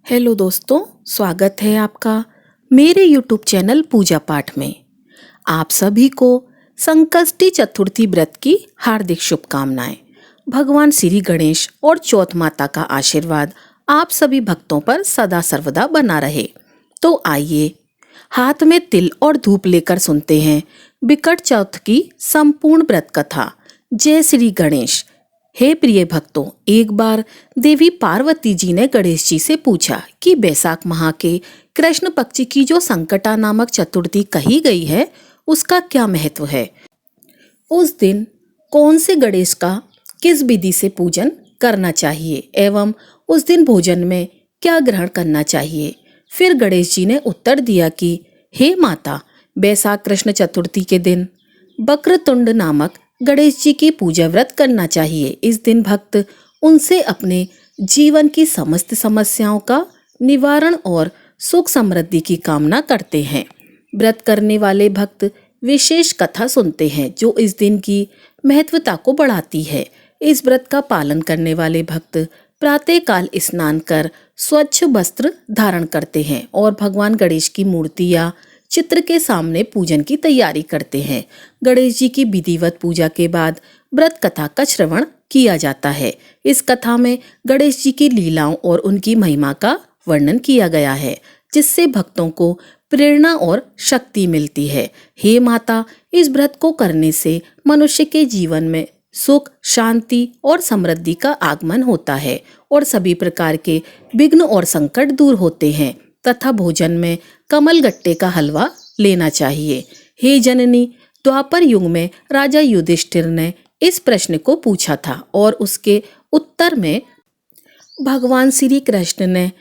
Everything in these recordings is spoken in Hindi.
हेलो दोस्तों, स्वागत है आपका मेरे यूट्यूब चैनल पूजा पाठ में। आप सभी को संकष्टी चतुर्थी व्रत की हार्दिक शुभकामनाएं। भगवान श्री गणेश और चौथ माता का आशीर्वाद आप सभी भक्तों पर सदा सर्वदा बना रहे। तो आइए हाथ में तिल और धूप लेकर सुनते हैं विकट चौथ की संपूर्ण व्रत कथा। जय श्री गणेश। हे प्रिय भक्तों, एक बार देवी पार्वती जी ने गणेश जी से पूछा कि बैसाख माह के कृष्ण पक्ष की जो संकटा नामक चतुर्थी कही गई है उसका क्या महत्व है। उस दिन कौन से गणेश का किस विधि से पूजन करना चाहिए एवं उस दिन भोजन में क्या ग्रहण करना चाहिए। फिर गणेश जी ने उत्तर दिया कि हे माता, बैसाख कृष्ण चतुर्थी के दिन वक्रतुंड नामक गणेश जी की पूजा व्रत करना चाहिए। इस दिन भक्त उनसे अपने जीवन की समस्त समस्याओं का निवारण और सुख समृद्धि की कामना करते हैं। व्रत करने वाले भक्त विशेष कथा सुनते हैं जो इस दिन की महत्वता को बढ़ाती है। इस व्रत का पालन करने वाले भक्त प्रातःकाल स्नान कर स्वच्छ वस्त्र धारण करते हैं और भगवान गणेश की मूर्ति या चित्र के सामने पूजन की तैयारी करते हैं। गणेश जी की विधिवत पूजा के बाद व्रत कथा का श्रवण किया जाता है। इस कथा में गणेश जी की लीलाओं और उनकी महिमा का वर्णन किया गया है, जिससे भक्तों को प्रेरणा और शक्ति मिलती है। हे माता, इस व्रत को करने से मनुष्य के जीवन में सुख, शांति और समृद्धि का आगमन होता है और सभी प्रकार के विघ्न और संकट दूर होते हैं तथा भोजन में कमल गट्टे का हलवा लेना चाहिए। हे जननी, द्वापर युग में राजा युधिष्ठिर ने इस प्रश्न को पूछा था और उसके उत्तर में भगवान श्री कृष्ण ने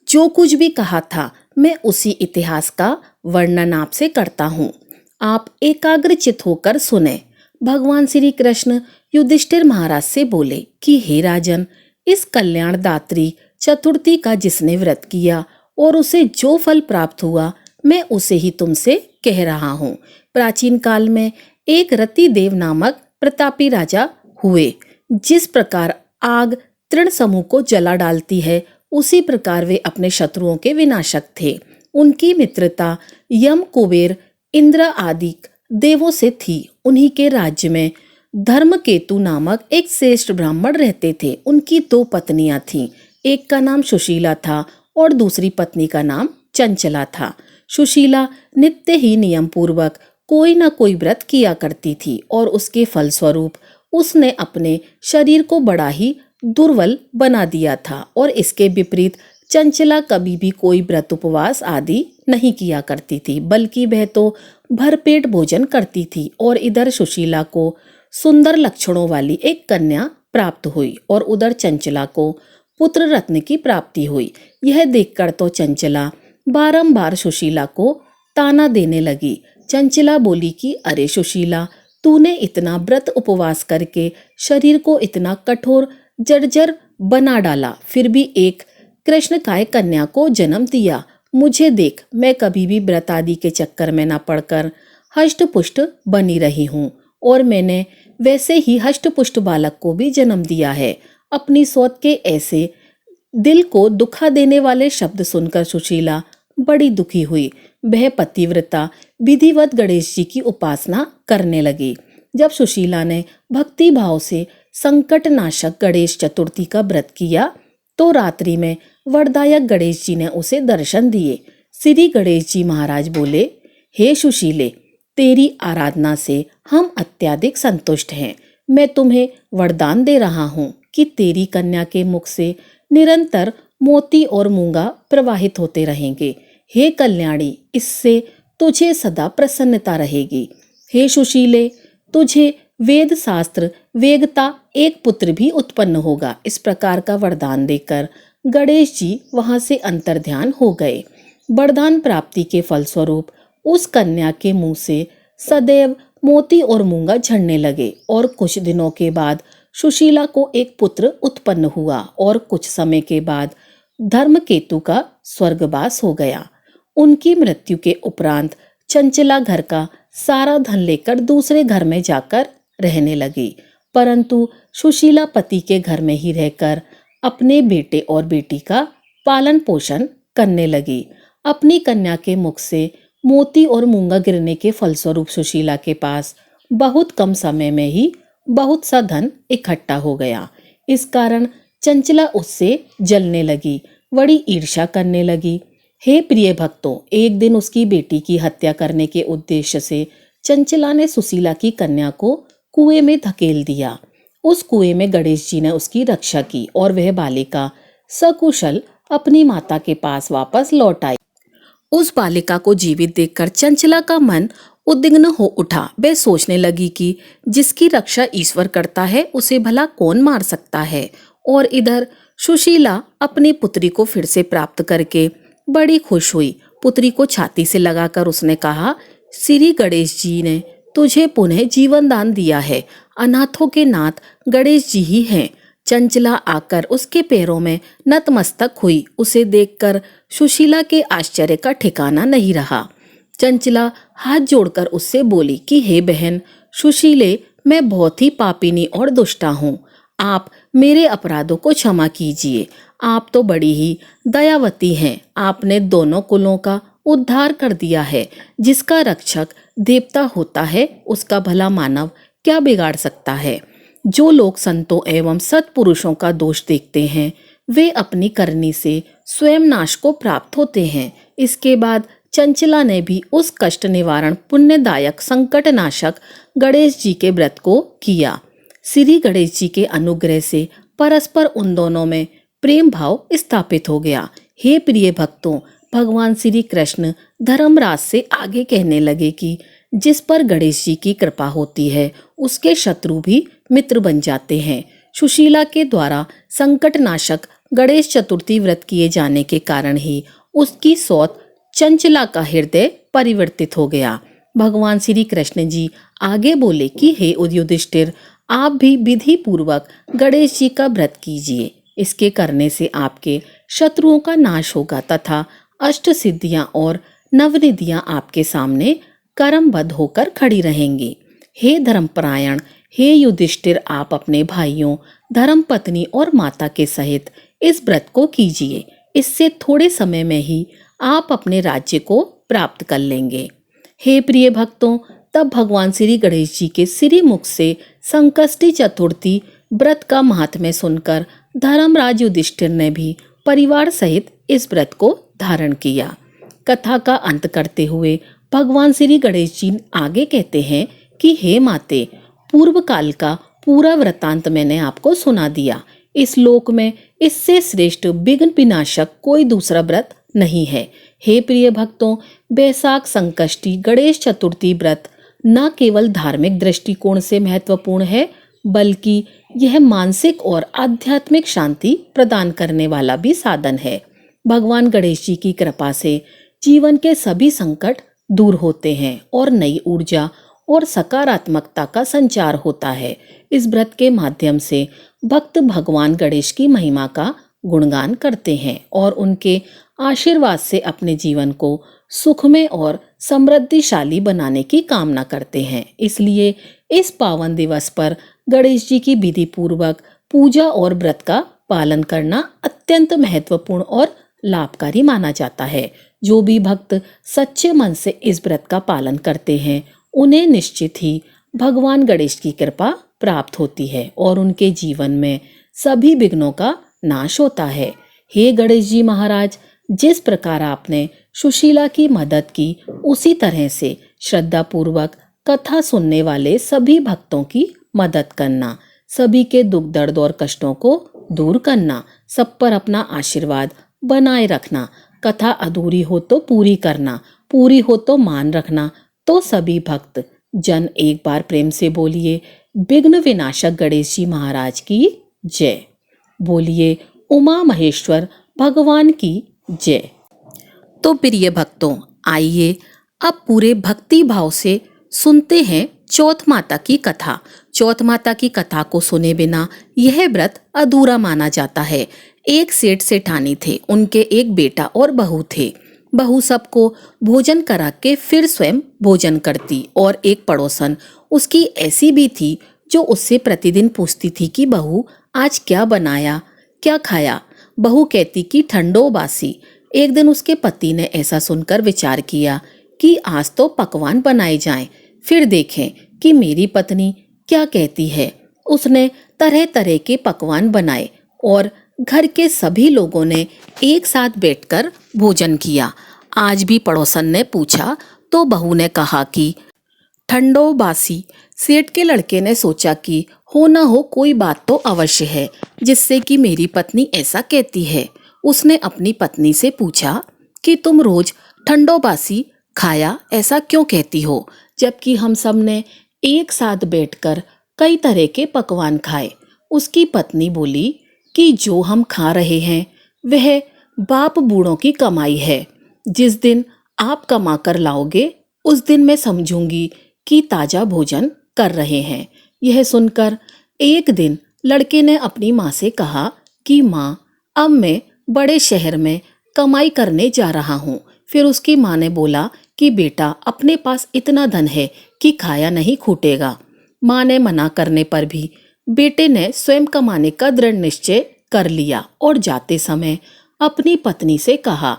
जो कुछ भी कहा था मैं उसी इतिहास का वर्णन आपसे करता हूँ। आप एकाग्रचित होकर सुने। भगवान श्री कृष्ण युधिष्ठिर महाराज से बोले कि हे राजन, इस कल्याणदात्री चतुर्थी का जिसने व्रत किया और उसे जो फल प्राप्त हुआ मैं उसे ही तुमसे कह रहा हूँ। प्राचीन काल में एक रति देव नामक प्रतापी राजा हुए। जिस प्रकार आग तृण समूह को जला डालती है उसी प्रकार वे अपने शत्रुओं के विनाशक थे। उनकी मित्रता यम, कुबेर, इंद्र आदि देवों से थी। उन्हीं के राज्य में धर्मकेतु नामक एक श्रेष्ठ ब्राह्मण रहते थे। उनकी दो पत्नियां थीं। एक का नाम सुशीला था और दूसरी पत्नी का नाम चंचला था। सुशीला नित्य ही नियम पूर्वक कोई न कोई व्रत किया करती थी और उसके फलस्वरूप उसने अपने शरीर को बड़ा ही दुर्बल बना दिया था। और इसके विपरीत चंचला कभी भी कोई व्रत उपवास आदि नहीं किया करती थी, बल्कि वह तो भरपेट भोजन करती थी। और इधर सुशीला को सुंदर लक्षणों वाली एक कन्या प्राप्त हुई और उधर चंचला को पुत्र रत्न की प्राप्ति हुई। यह देखकर तो चंचला बारंबार सुशीला को ताना देने लगी। चंचला बोली कि अरे सुशीला, तूने इतना व्रत उपवास करके शरीर को इतना कठोर जर्जर बना डाला, फिर भी एक कृष्णकाय कन्या को जन्म दिया। मुझे देख, मैं कभी भी व्रत आदि के चक्कर में न पड़कर हष्ट पुष्ट बनी रही हूँ और मैंने वैसे ही हष्ट पुष्ट बालक को भी जन्म दिया है। अपनी सौत के ऐसे दिल को दुखा देने वाले शब्द सुनकर सुशीला बड़ी दुखी हुई। वह पतिव्रता विधिवत गणेश जी की उपासना करने लगी। जब सुशीला ने भक्ति भाव से संकट नाशक गणेश चतुर्थी का व्रत किया तो रात्रि में वरदायक गणेश जी ने उसे दर्शन दिए। श्री गणेश जी महाराज बोले, हे सुशीले, तेरी आराधना से हम अत्यधिक संतुष्ट हैं। मैं तुम्हें वरदान दे रहा हूँ कि तेरी कन्या के मुख से निरंतर मोती और मूंगा प्रवाहित होते रहेंगे। हे कल्याणी, इससे तुझे सदा प्रसन्नता रहेगी। हे सुशीले, तुझे वेद शास्त्र वेगता एक पुत्र भी उत्पन्न होगा। इस प्रकार का वरदान देकर गणेश जी वहां से अंतर्ध्यान हो गए। वरदान प्राप्ति के फलस्वरूप उस कन्या के मुंह से सदैव मोती और मूंगा झड़ने लगे और कुछ दिनों के बाद सुशीला को एक पुत्र उत्पन्न हुआ और कुछ समय के बाद धर्मकेतु का स्वर्गवास हो गया। उनकी मृत्यु के उपरांत चंचला घर का सारा धन लेकर दूसरे घर में जाकर रहने लगी, परंतु सुशीला पति के घर में ही रहकर अपने बेटे और बेटी का पालन पोषण करने लगी। अपनी कन्या के मुख से मोती और मूंगा गिरने के फलस्वरूप सुशीला के पास बहुत कम समय में ही बहुत सा धन इकट्ठा हो गया। इस कारण चंचला उससे जलने लगी, बड़ी ईर्ष्या करने लगी। हे प्रिय भक्तों, एक दिन उसकी बेटी की हत्या करने के उद्देश्य से चंचला ने सुशीला की कन्या को कुएं में धकेल दिया। उस कुएं में गणेश जी ने उसकी रक्षा की और वह बालिका सकुशल अपनी माता के पास वापस लौट आई। उस बालिका को जीवित देखकर चंचला का मन उद्विग्न हो उठा। वह सोचने लगी कि जिसकी रक्षा ईश्वर करता है उसे भला कौन मार सकता है। और इधर सुशीला अपनी पुत्री को फिर से प्राप्त करके बड़ी खुश हुई। पुत्री को छाती से लगाकर उसने कहा, श्री गणेश जी ने तुझे पुनः जीवन दान दिया है। अनाथों के नाथ गणेश जी ही हैं। चंचला आकर उसके पैरों में नतमस्तक हुई। उसे देखकर सुशीला के आश्चर्य का ठिकाना नहीं रहा। चंचला हाथ जोड़कर उससे बोली कि हे बहन सुशीले, मैं बहुत ही पापिनी और दुष्टा हूँ। आप मेरे अपराधों को क्षमा कीजिए। आप तो बड़ी ही दयावती हैं। आपने दोनों कुलों का उद्धार कर दिया है। जिसका रक्षक देवता होता है उसका भला मानव क्या बिगाड़ सकता है। जो लोग संतों एवं सत्पुरुषों का दोष देखते हैं वे अपनी करनी से स्वयं नाश को प्राप्त होते हैं। इसके बाद चंचला ने भी उस कष्ट निवारण पुण्यदायक संकट नाशक गणेश जी के व्रत को किया। श्री गणेश जी के अनुग्रह से परस्पर उन दोनों में प्रेम भाव स्थापित हो गया। हे प्रिय भक्तों, भगवान श्री कृष्ण धर्मराज से आगे कहने लगे कि जिस पर गणेश जी की कृपा होती है उसके शत्रु भी मित्र बन जाते हैं। सुशीला के द्वारा संकट नाशक गणेश चतुर्थी व्रत किए जाने के कारण ही उसकी सौत चंचला का हृदय परिवर्तित हो गया। भगवान श्री कृष्ण जी आगे बोले कि हे युधिष्ठिर, आप भी विधि पूर्वक गणेश जी का व्रत कीजिए। इसके करने से आपके शत्रुओं का नाश होगा तथा अष्ट सिद्धियां और नवनिधियां आपके सामने कर्मबद्ध होकर खड़ी रहेंगी। हे धर्मपरायण, हे युधिष्ठिर, आप अपने भाइयों, धर्मपत्नी और माता के सहित इस व्रत को कीजिए। इससे थोड़े समय में ही आप अपने राज्य को प्राप्त कर लेंगे। हे प्रिय भक्तों, तब भगवान श्री गणेश जी के श्री मुख से संकष्टी चतुर्थी व्रत का महात्म्य सुनकर धर्मराज युधिष्ठिर ने भी परिवार सहित इस व्रत को धारण किया। कथा का अंत करते हुए भगवान श्री गणेश जी आगे कहते हैं कि हे माते, पूर्व काल का पूरा वृतांत मैंने आपको सुना दिया। इस लोक में इससे श्रेष्ठ विघ्न विनाशक कोई दूसरा व्रत नहीं है। हे प्रिय भक्तों, बैसाख संकष्टी गणेश चतुर्थी व्रत न केवल धार्मिक दृष्टिकोण से महत्वपूर्ण है बल्कि यह मानसिक और आध्यात्मिक शांति प्रदान करने वाला भी साधन है। भगवान गणेश जी की कृपा से जीवन के सभी संकट दूर होते हैं और नई ऊर्जा और सकारात्मकता का संचार होता है। इस व्रत के माध्यम से भक्त भगवान गणेश की महिमा का गुणगान करते हैं और उनके आशीर्वाद से अपने जीवन को सुखमय और समृद्धिशाली बनाने की कामना करते हैं। इसलिए इस पावन दिवस पर गणेश जी की विधि पूर्वक पूजा और व्रत का पालन करना अत्यंत महत्वपूर्ण और लाभकारी माना जाता है। जो भी भक्त सच्चे मन से इस व्रत का पालन करते हैं उन्हें निश्चित ही भगवान गणेश की कृपा प्राप्त होती है और उनके जीवन में सभी विघ्नों का नाश होता है। हे गणेश जी महाराज, जिस प्रकार आपने सुशीला की मदद की उसी तरह से श्रद्धा पूर्वक कथा सुनने वाले सभी भक्तों की मदद करना, सभी के दुख दर्द और कष्टों को दूर करना, सब पर अपना आशीर्वाद बनाए रखना, कथा अधूरी हो तो पूरी करना, पूरी हो तो मान रखना। तो सभी भक्त जन एक बार प्रेम से बोलिए, विघ्न विनाशक गणेश जी महाराज की जय। बोलिए उमा महेश्वर भगवान की जय। तो प्रिय भक्तों, आइए अब पूरे भक्ति भाव से सुनते हैं चौथ माता की कथा। चौथ माता की कथा को सुने बिना यह व्रत अधूरा माना जाता है। एक सेठ सेठानी थे, उनके एक बेटा और बहू थे। बहू सबको भोजन करा के फिर स्वयं भोजन करती और एक पड़ोसन उसकी ऐसी भी थी जो उससे प्रतिदिन पूछती थी कि बहू आज क्या बनाया, क्या खाया। बहू कहती कि ठंडो बासी। एक दिन उसके पति ने ऐसा सुनकर विचार किया कि आज तो पकवान बनाए जाएं, फिर देखें कि मेरी पत्नी क्या कहती है। उसने तरह तरह के पकवान बनाए और घर के सभी लोगों ने एक साथ बैठकर भोजन किया। आज भी पड़ोसन ने पूछा तो बहू ने कहा कि ठंडो बासी। सेठ के लड़के ने सोचा कि हो ना हो कोई बात तो अवश्य है जिससे कि मेरी पत्नी ऐसा कहती है। उसने अपनी पत्नी से पूछा कि तुम रोज ठंडो बासी खाया ऐसा क्यों कहती हो, जबकि हम सब ने एक साथ बैठकर कई तरह के पकवान खाए। उसकी पत्नी बोली कि जो हम खा रहे हैं वह बाप बूढ़ों की कमाई है। जिस दिन आप कमा कर लाओगे उस दिन मैं समझूंगी कि ताजा भोजन कर रहे हैं। यह सुनकर एक दिन लड़के ने अपनी माँ से कहा कि माँ, अब मैं बड़े शहर में कमाई करने जा रहा हूँ। फिर उसकी माँ ने बोला कि बेटा, अपने पास इतना धन है कि खाया नहीं खूटेगा। माँ ने मना करने पर भी बेटे ने स्वयं कमाने का दृढ़ निश्चय कर लिया और जाते समय अपनी पत्नी से कहा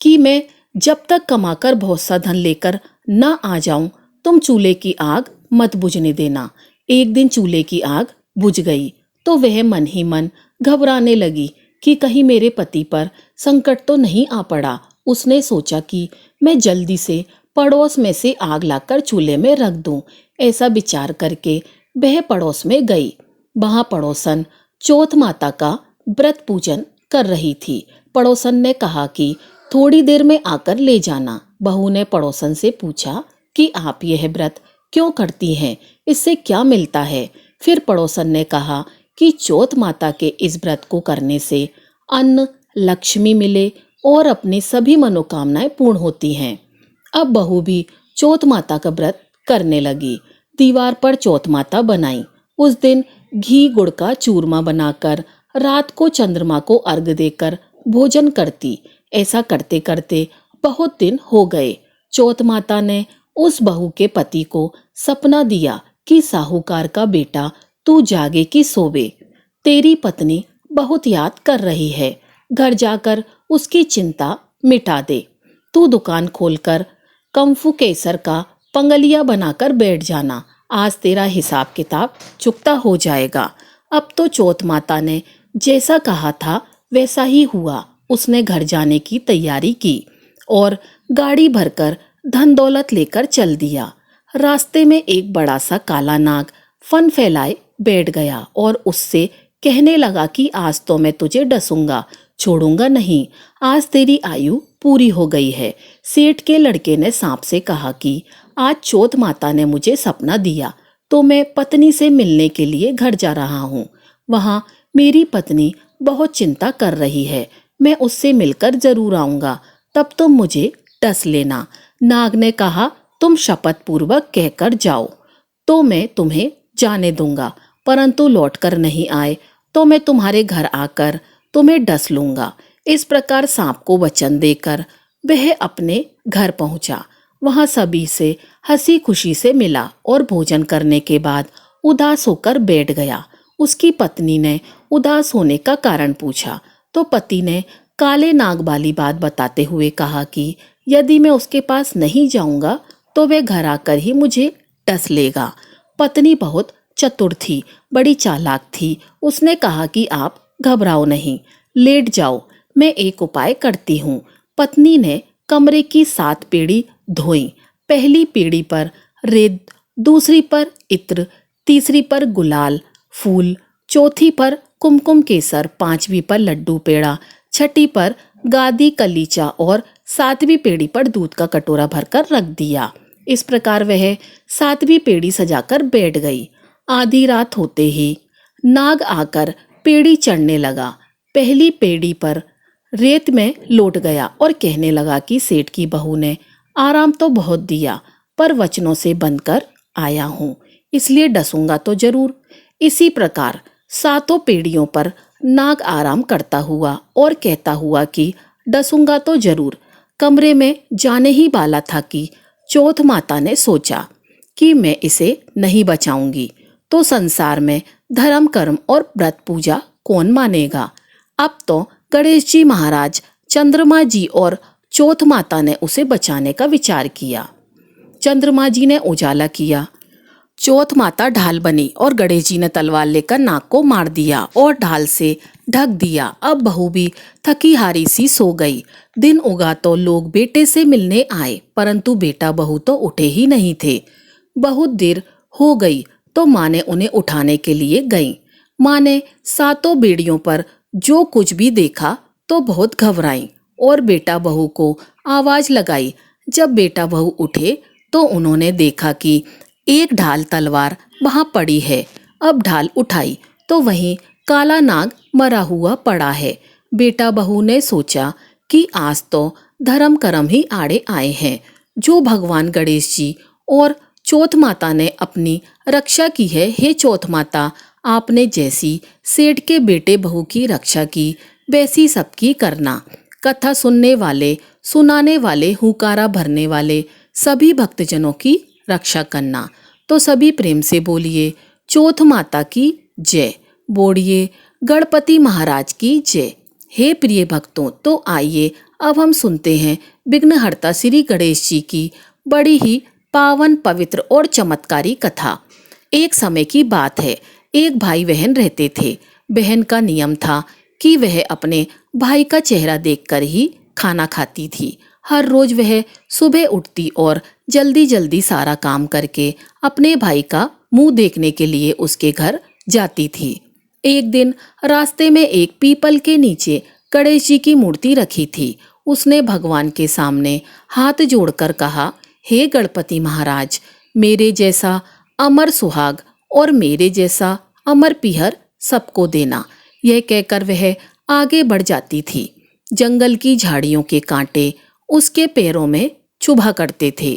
कि मैं जब तक कमाकर बहुत सा धन लेकर न आ जाऊं तुम चूल्हे की आग मत बुझने देना। एक दिन चूल्हे की आग बुझ गई तो वह मन ही मन घबराने लगी कि कहीं मेरे पति पर संकट तो नहीं आ पड़ा। उसने सोचा कि मैं जल्दी से पड़ोस में से आग लाकर चूल्हे में रख दूं। ऐसा विचार करके वह पड़ोस में गई। वहां पड़ोसन चौथ माता का व्रत पूजन कर रही थी। पड़ोसन ने कहा कि थोड़ी देर में आकर ले जाना। बहू ने पड़ोसन से पूछा कि आप यह व्रत क्यों करती हैं, इससे क्या मिलता है। फिर पड़ोसन ने कहा कि चौथ माता के इस व्रत को करने से अन्न, लक्ष्मी मिले और अपनी सभी मनोकामनाएं पूर्ण होती हैं। अब बहू भी चौथ माता का व्रत करने लगी। दीवार पर चौथ माता बनाई। उस दिन घी गुड़ का चूरमा बनाकर रात को चंद्रमा को अर्घ्य देकर भोजन करती। ऐसा करते करते बहुत दिन हो गए। चौथ माता ने उस बहू के पति को सपना दिया कि साहूकार का बेटा तू जागे कि सोवे, तेरी पत्नी बहुत याद कर रही है, घर जाकर उसकी चिंता मिटा दे। तू दुकान खोलकर कंफू केसर का पंगलिया बनाकर बैठ जाना, आज तेरा हिसाब किताब चुकता हो जाएगा। अब तो चौथ माता ने जैसा कहा था वैसा ही हुआ। उसने घर जाने की तैयारी की और गाड़ी भरकर धन दौलत लेकर चल दिया। रास्ते में एक बड़ा सा काला नाग फन फैलाए बैठ गया और उससे कहने लगा कि आज तो मैं तुझे डसूंगा, छोड़ूंगा नहीं, आज तेरी आयु पूरी हो गई है। सेठ के लड़के ने सांप से कहा कि आज चौथ माता ने मुझे सपना दिया तो मैं पत्नी से मिलने के लिए घर जा रहा हूँ। वहाँ मेरी पत्नी बहुत चिंता कर रही है, मैं उससे मिलकर जरूर आऊंगा, तब तुम मुझे डस लेना। नाग ने कहा तुम शपथ पूर्वक कहकर जाओ तो मैं तुम्हें जाने दूंगा, परंतु लौटकर नहीं आए तो मैं तुम्हारे घर आकर तुम्हें डस लूंगा। इस प्रकार सांप को वचन देकर वह अपने घर पहुंचा। वहां सभी से हंसी खुशी से मिला और भोजन करने के बाद उदास होकर बैठ गया। उसकी पत्नी ने उदास होने का कारण पूछा तो पति ने काले नाग वाली बात बताते हुए कहा कि यदि मैं उसके पास नहीं जाऊंगा तो वह घर आकर ही मुझे डस लेगा। पत्नी बहुत चतुर थी, बड़ी चालाक थी। उसने कहा कि आप घबराओ नहीं, लेट जाओ, मैं एक उपाय करती हूँ। पत्नी ने कमरे की 7 पीढ़ी धोई। पहली पीढ़ी पर रेत, दूसरी पर इत्र, तीसरी पर गुलाल फूल, चौथी पर कुमकुम केसर, 5वीं पर लड्डू पेड़ा, छठी पर गादी कलीचा और 7वीं पेड़ी पर दूध का कटोरा भरकर रख दिया। इस प्रकार वह 7वीं पेड़ी सजाकर बैठ गई। आधी रात होते ही नाग आकर पेड़ी चढ़ने लगा। पहली पेड़ी पर रेत में लौट गया और कहने लगा कि सेठ की बहू ने आराम तो बहुत दिया पर वचनों से बंधकर आया हूँ, इसलिए डसूंगा तो जरूर। इसी प्रकार 7 पेड़ियों पर नाग आराम करता हुआ और कहता हुआ कि डसूंगा तो जरूर। कमरे में जाने ही वाला था कि चौथ माता ने सोचा कि मैं इसे नहीं बचाऊंगी तो संसार में धर्म कर्म और व्रत पूजा कौन मानेगा। अब तो गणेश जी महाराज, चंद्रमा जी और चौथ माता ने उसे बचाने का विचार किया। चंद्रमा जी ने उजाला किया, चौथ माता ढाल बनी और गणेश जी ने तलवार लेकर नाग को मार दिया और ढाल से ढक दिया। अब बहू भी थकी हारी सी सो गई। दिन उगा तो लोग बेटे से मिलने आए, परंतु बेटा बहू तो उठे ही नहीं थे। बहुत देर हो गई तो माँ ने उन्हें उठाने के लिए गई। माँ ने सातों बेड़ियों पर जो कुछ भी देखा तो बहुत घबराई और बेटा बहू को आवाज लगाई। जब बेटा बहू उठे तो उन्होंने देखा कि एक ढाल तलवार वहां पड़ी है। अब ढाल उठाई तो वहीं काला नाग मरा हुआ पड़ा है। बेटा बहू ने सोचा कि आज तो धर्म कर्म ही आड़े आए हैं। जो भगवान गणेश जी और चौथ माता ने अपनी रक्षा की है, हे चौथ माता, आपने जैसी सेठ के बेटे बहू की रक्षा की वैसी सबकी करना। कथा सुनने वाले, सुनाने वाले, हुकारा भरने वाले सभी भक्तजनों की रक्षा करना। तो सभी प्रेम से बोलिए, चौथ माता की जय। बोलिए, गणपति महाराज की जय। हे प्रिय भक्तों, तो आइए अब हम सुनते हैं विघ्नहर्ता श्री गणेश जी की बड़ी ही पावन, पवित्र और चमत्कारी कथा। एक समय की बात है, एक भाई बहन रहते थे। बहन का नियम था कि वह अपने भाई का चेहरा देखकर ही खाना खाती थी। हर रोज वह सुबह उठती और जल्दी जल्दी सारा काम करके अपने भाई का मुंह देखने के लिए उसके घर जाती थी। एक दिन रास्ते में एक पीपल के नीचे गणेश जी की मूर्ति रखी थी। उसने भगवान के सामने हाथ जोड़कर कहा, हे गणपति महाराज, मेरे जैसा अमर सुहाग और मेरे जैसा अमर पीहर सबको देना। यह कहकर वह आगे बढ़ जाती थी। जंगल की झाड़ियों के कांटे उसके पैरों में चुभा करते थे।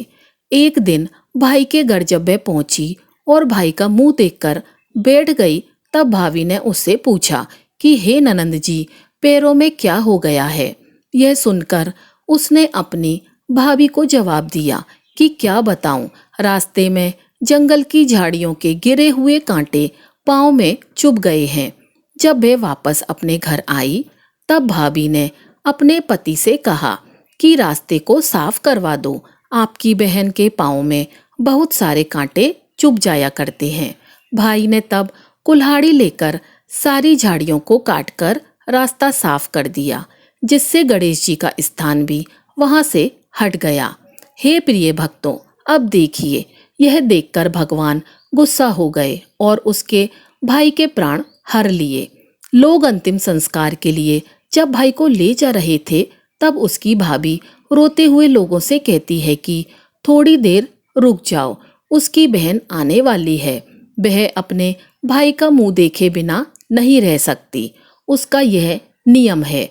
एक दिन भाई के घर जब वह पहुंची और भाई का मुंह देखकर बैठ गई, तब भाभी ने उससे पूछा कि हे ननंद जी, पैरों में क्या हो गया है। यह सुनकर उसने अपनी भाभी को जवाब दिया कि क्या बताऊं, रास्ते में जंगल की झाड़ियों के गिरे हुए कांटे पांव में चुभ गए हैं। जब वह वापस अपने घर आई तब भाभी ने अपने पति से कहा कि रास्ते को साफ करवा दो, आपकी बहन के पाँव में बहुत सारे कांटे चुभ जाया करते हैं। भाई ने तब कुल्हाड़ी लेकर सारी झाड़ियों को काटकर रास्ता साफ कर दिया, जिससे गणेश जी का स्थान भी वहां से हट गया। हे प्रिय भक्तों, अब देखिए, यह देखकर भगवान गुस्सा हो गए और उसके भाई के प्राण हर लिए। लोग अंतिम संस्कार के लिए जब भाई को ले जा रहे थे तब उसकी भाभी रोते हुए लोगों से कहती है कि थोड़ी देर रुक जाओ, उसकी बहन आने वाली है। वह अपने भाई का मुंह देखे बिना नहीं रह सकती, उसका यह नियम है।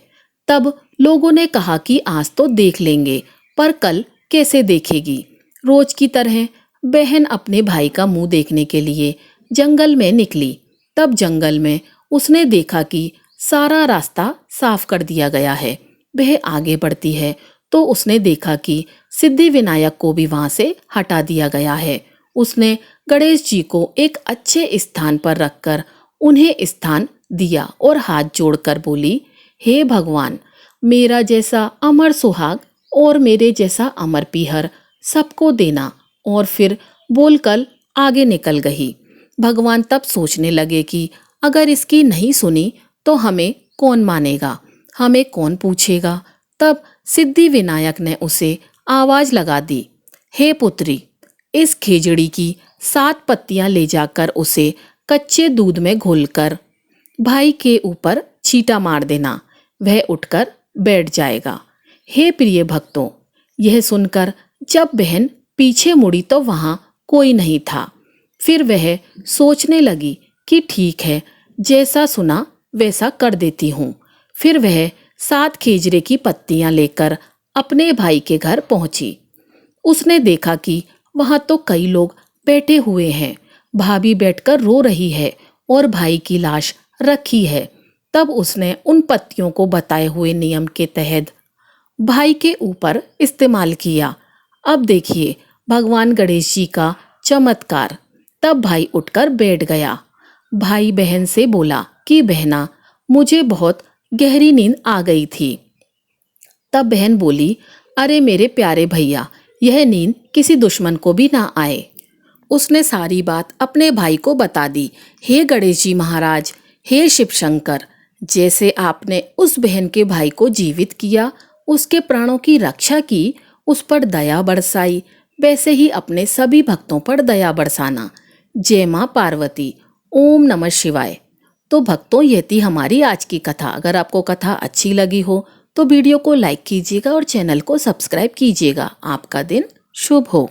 तब लोगों ने कहा कि आज तो देख लेंगे, पर कल कैसे देखेगी। रोज की तरह बहन अपने भाई का मुंह देखने के लिए जंगल में निकली। तब जंगल में उसने देखा कि सारा रास्ता साफ कर दिया गया है। वह आगे बढ़ती है तो उसने देखा कि सिद्धि विनायक को भी वहां से हटा दिया गया है। उसने गणेश जी को एक अच्छे स्थान पर रखकर उन्हें स्थान दिया और हाथ जोड़कर बोली, हे भगवान, मेरा जैसा अमर सुहाग और मेरे जैसा अमर पीहर सबको देना। और फिर बोलकर आगे निकल गई। भगवान तब सोचने लगे कि अगर इसकी नहीं सुनी तो हमें कौन मानेगा, हमें कौन पूछेगा। तब सिद्धि विनायक ने उसे आवाज लगा दी, हे पुत्री, इस खेजड़ी की 7 पत्तियां ले जाकर उसे कच्चे दूध में घोलकर भाई के ऊपर छींटा मार देना, वह उठकर बैठ जाएगा। हे प्रिय भक्तों, यह सुनकर जब बहन पीछे मुड़ी तो वहां कोई नहीं था। फिर वह सोचने लगी कि ठीक है, जैसा सुना वैसा कर देती हूँ। फिर वह 7 खेजरे की पत्तियां लेकर अपने भाई के घर पहुंची। उसने देखा कि वहां तो कई लोग बैठे हुए हैं। भाभी बैठकर रो रही है और भाई की लाश रखी है। तब उसने उन पत्तियों को बताए हुए नियम के तहत भाई के ऊपर इस्तेमाल किया। अब देखिए भगवान गणेश जी का चमत्कार। तब भाई उठकर बैठ गया। भाई बहन से बोला कि बहना, मुझे बहुत गहरी नींद आ गई थी। तब बहन बोली, अरे मेरे प्यारे भैया, यह नींद किसी दुश्मन को भी ना आए। उसने सारी बात अपने भाई को बता दी। हे गणेश जी महाराज, हे शिव शंकर, जैसे आपने उस बहन के भाई को जीवित किया, उसके प्राणों की रक्षा की, उस पर दया बरसाई, वैसे ही अपने सभी भक्तों पर दया बरसाना। जय माँ पार्वती। ओम नमः शिवाय। तो भक्तों, ये थी हमारी आज की कथा। अगर आपको कथा अच्छी लगी हो तो वीडियो को लाइक कीजिएगा और चैनल को सब्सक्राइब कीजिएगा। आपका दिन शुभ हो।